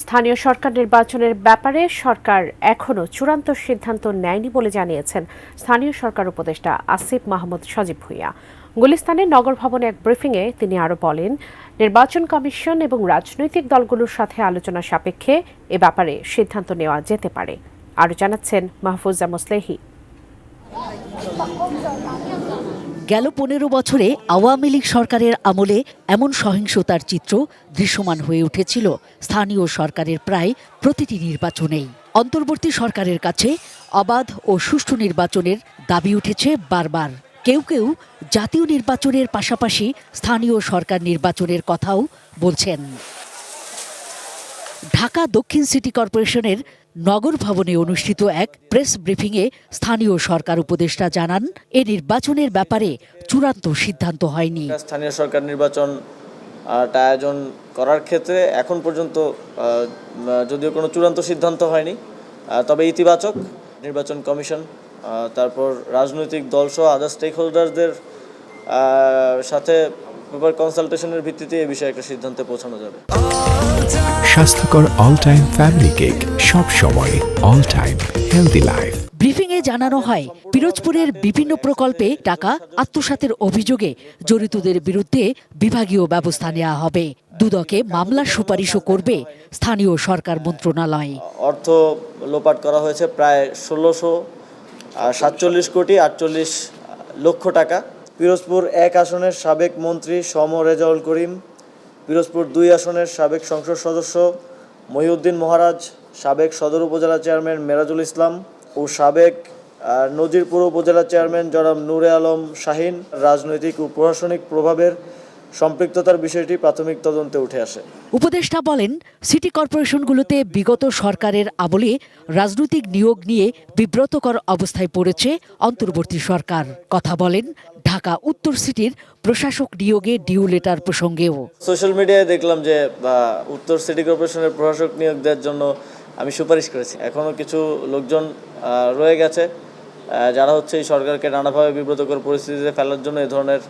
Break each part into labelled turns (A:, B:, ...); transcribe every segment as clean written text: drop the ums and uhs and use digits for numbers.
A: স্থানীয় সরকার নির্বাচনের ব্যাপারে সরকার এখনো চূড়ান্ত সিদ্ধান্ত নেয়নি বলে জানিয়েছেন স্থানীয় সরকার উপদেষ্টা আসিফ মাহমুদ সজীব ভুঁইয়া। গুলিস্তানের নগর ভবনে এক ব্রিফিংয়ে তিনি আরও বলেন, নির্বাচন কমিশন এবং রাজনৈতিক দলগুলোর সাথে আলোচনা সাপেক্ষে এ ব্যাপারে সিদ্ধান্ত নেওয়া যেতে পারে। আরও জানাচ্ছেন মাহফুজা মুসলেহি।
B: গেল 15 বছরে আওয়ামী লীগ সরকারের আমলে এমন সহিংসতার চিত্র দৃশ্যমান হয়ে উঠেছিল স্থানীয় সরকারের প্রায় প্রতিটি নির্বাচনেই। অন্তর্বর্তী সরকারের কাছে অবাধ ও সুষ্ঠু নির্বাচনের দাবি উঠেছে বারবার। কেউ কেউ জাতীয় নির্বাচনের পাশাপাশি স্থানীয় সরকার নির্বাচনের কথাও বলছেন। ঢাকা দক্ষিণ সিটি কর্পোরেশনের নগর ভবনে অনুষ্ঠিত এক প্রেস ব্রিফিংয়ে স্থানীয় সরকার উপদেষ্টা জানান, এ নির্বাচনের ব্যাপারে চূড়ান্ত সিদ্ধান্ত হয়নি।
C: স্থানীয় সরকার নির্বাচন আয়োজন করার ক্ষেত্রে এখন পর্যন্ত যদিও কোনো চূড়ান্ত সিদ্ধান্ত হয়নি, তবে ইতিবাচক নির্বাচন কমিশন তারপর রাজনৈতিক দলসহ আদার স্টেক হোল্ডারদের সাথে কনসালটেশনের ভিত্তিতে এই বিষয়ে একটা সিদ্ধান্তে পৌঁছানো যাবে।
D: স্বাস্থ্যকর অল টাইম ফ্যামিলি কেক, সব সময় অল টাইম হেলদি লাইফ।
B: ব্রিফিংয়ে জানানো হয়, পিরোজপুরের বিভিন্ন প্রকল্পে টাকা আত্মসাতের অভিযোগে জড়িতদের বিরুদ্ধে বিভাগীয় ব্যবস্থা নেওয়া হবে। দুদকে মামলার সুপারিশও করবে স্থানীয় সরকার মন্ত্রণালয়।
C: অর্থ লোপাট করা হয়েছে প্রায় ১৬47 কোটি ৪৮ লক্ষ টাকা। পিরোজপুর ১ আসনের সাবেক মন্ত্রী সম রেজাউল করিম, পিরোজপুর ২ আসনের সাবেক সংসদ সদস্য মহিউদ্দিন মহারাজ, সাবেক সদর উপজেলা চেয়ারম্যান মেরাজুল ইসলাম ও সাবেক নজিরপুর উপজেলা চেয়ারম্যান জনাব নূরে আলম শাহিন রাজনৈতিক ও প্রশাসনিক প্রভাবের সম্পৃক্ততার বিষয়টি প্রাথমিক তদন্তে উঠে আসে।
B: উপদেষ্টা বলেন, সিটি কর্পোরেশনগুলোতে বিগত সরকারের আমলে রাজনৈতিক নিয়োগ নিয়ে বিব্রতকর অবস্থায় পড়েছে অন্তর্বর্তী সরকার। কথা বলেন ঢাকা উত্তর সিটির প্রশাসক নিয়োগে ডিউ লেটার প্রসঙ্গেও।
C: সোশ্যাল মিডিয়ায় দেখলাম যে উত্তর সিটি কর্পোরেশনের প্রশাসক নিয়োগ দেওয়ার জন্য আমি সুপারিশ করেছি। এখনও কিছু লোকজন রয়ে গেছে যারা এই সরকারকে নানাভাবে বিব্রতকর পরিস্থিতিতে ফেলার জন্য এ ধরনের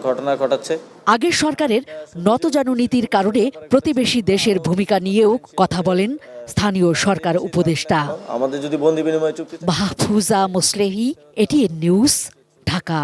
C: ঘটনা ঘটাচ্ছে।
B: আগের সরকারের নতজানু নীতির কারণে প্রতিবেশী দেশের ভূমিকা নিয়েও কথা বলেন স্থানীয় সরকার উপদেষ্টা।
C: আমাদের যদি বন্দি বিনিময় চুক্তি।
B: Mahfuza Muslehi, ATN news, Dhaka.